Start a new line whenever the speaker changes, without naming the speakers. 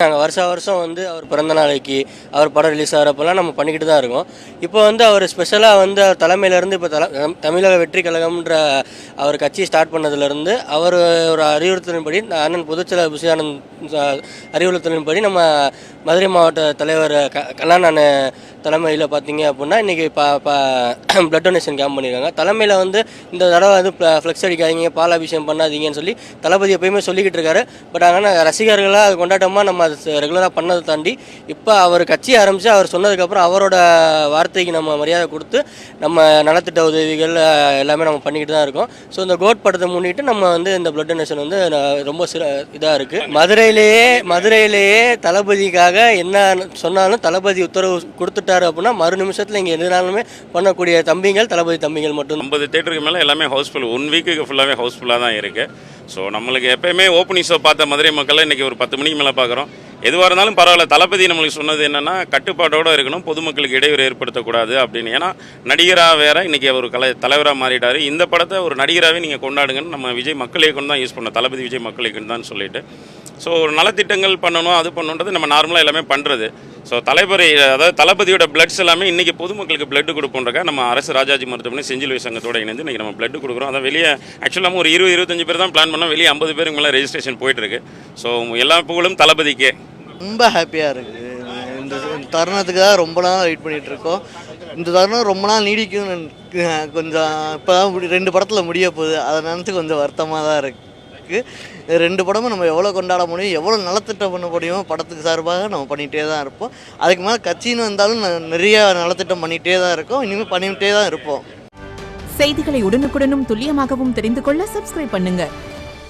நாங்கள் வருஷம் வந்து அவர் பிறந்த நாளைக்கு அவர் படம் ரிலீஸ் ஆகிறப்பெல்லாம் நம்ம பண்ணிக்கிட்டு தான் இருக்கோம். இப்போ வந்து அவர் ஸ்பெஷலாக வந்து அவர் தலைமையிலேருந்து இப்போ தமிழக வெற்றி கழகம்ன்ற அவர் கட்சி ஸ்டார்ட் பண்ணதுலேருந்து அவர் ஒரு அறிவுறுத்தலின்படி அண்ணன் பொதுச்செயலாளர் புஷியானந்த் அறிவுறுத்தலின்படி நம்ம மதுரை மாவட்ட தலைவர் கண்ணன் தலைமையில் பார்த்தீங்க அப்படின்னா இன்றைக்கி பிளட் டொனேஷன் கேம்ப் பண்ணியிருக்காங்க. தலைமையில் வந்து இந்த தடவை வந்து ஃப்ளெக்ஸ் அடிக்காதீங்க, பால் அபிஷேகம் பண்ணாதீங்கன்னு சொல்லி தளபதி எப்பயுமே சொல்லிக்கிட்டு இருக்காரு. பட் ஆனால் ரசிகர்களாக அது கொண்டாட்டமாக நம்ம அது ரெகுலராக பண்ணதை தாண்டி இப்போ அவர் கட்சி ஆரம்பித்து அவர் சொன்னதுக்கப்புறம் அவரோட வார்த்தைக்கு நம்ம மரியாதை கொடுத்து நம்ம நலத்திட்ட உதவிகள் எல்லாமே நம்ம பண்ணிக்கிட்டு தான் இருக்கோம். ஸோ இந்த கோட் படத்தை முன்னிட்டு நம்ம வந்து இந்த பிளட் டொனேஷன் வந்து ரொம்ப இதாக இருக்குது. மதுரையிலேயே தளபதிக்காக என்ன சொன்னாலும் தளபதி உத்தரவு கொடுத்துட்டாரு அப்படின்னா மறு நிமிஷத்தில் இங்கே எதுனாலுமே பண்ணக்கூடிய தம்பிகள் தளபதி தம்பிகள் மட்டும்.
50 தேட்டருக்கு மேலே எல்லாமே ஹவுஸ்ஃபுல், 1 வீக்குக்கு ஃபுல்லாகவே ஹவுஸ்ஃபுல்லாக தான் இருக்குது. ஸோ நம்மளுக்கு எப்போயுமே ஓப்பனிங் ஷோ பார்த்த மதுரை மக்கள் இன்றைக்கி ஒரு 10 மணிக்கு மேலே பார்க்குறோம். எதுவாக இருந்தாலும் பரவாயில்ல, தளபதி நம்மளுக்கு சொன்னது என்னென்னா கட்டுப்பாட்டோடு இருக்கணும், பொதுமக்களுக்கு இடையூறு ஏற்படுத்தக்கூடாது அப்படின்னு. ஏன்னா நடிகராக வேறு இன்றைக்கி அவர் தலைவராக மாறிட்டார். இந்த படத்தை ஒரு நடிகராகவே நீங்கள் கொண்டாடுங்கன்னு நம்ம விஜய் மக்கள் இயக்கம் தான் யூஸ் பண்ணோம், தளபதி விஜய் மக்கள் இயக்கம் தான் சொல்லிட்டு. ஸோ ஒரு நலத்திட்டங்கள் பண்ணணும், அது பண்ணணுன்றது நம்ம நார்மலாக எல்லாமே பண்ணுறது. ஸோ அதாவது தளபதியோட பிளட்ஸ் எல்லாமே இன்றைக்கி பொதுமக்களுக்கு பிளட் கொடுப்போன்றக்கா நம்ம அரசு ராஜாஜி மருத்துவமனை செஞ்சில் வை சங்கத்தோடு இணைந்து இன்றைக்கி நம்ம பிளட் கொடுக்குறோம். அதான் வெளியே ஆக்சுவலாக ஒரு 20-25 பேர் தான் பிளான் பண்ணோம், வெளியே 50 பேருக்கு மேலே ரெஜிஸ்ட்ரேஷன் போயிட்டுருக்கு. ஸோ எல்லா புகழும் தளபதிக்கே.
ரொம்ப ஹாப்பியாக இருக்குது. இந்த தருணத்துக்காக ரொம்ப நாள் வெயிட் பண்ணிகிட்ருக்கோம். இந்த தருணம் ரொம்ப நாள் நீடிக்கும். கொஞ்சம் இப்போ தான் 2 படத்தில் முடிய போகுது, அதை நினச்சி கொஞ்சம் வருத்தமாக தான் இருக்குது. 2 படமும் நம்ம எவ்வளோ கொண்டாட முடியும், எவ்வளோ நலத்திட்டம் பண்ண முடியுமோ படத்துக்கு சார்பாக நம்ம பண்ணிகிட்டே தான் இருப்போம். அதுக்கு மேலே கட்சின்னு வந்தாலும் நிறைய நலத்திட்டம் பண்ணிகிட்டே தான் இருக்கோம், இனிமேல் பண்ணிகிட்டே தான் இருப்போம்.
செய்திகளை உடனுக்குடனும் துல்லியமாகவும் தெரிந்து கொள்ள சப்ஸ்கிரைப் பண்ணுங்க.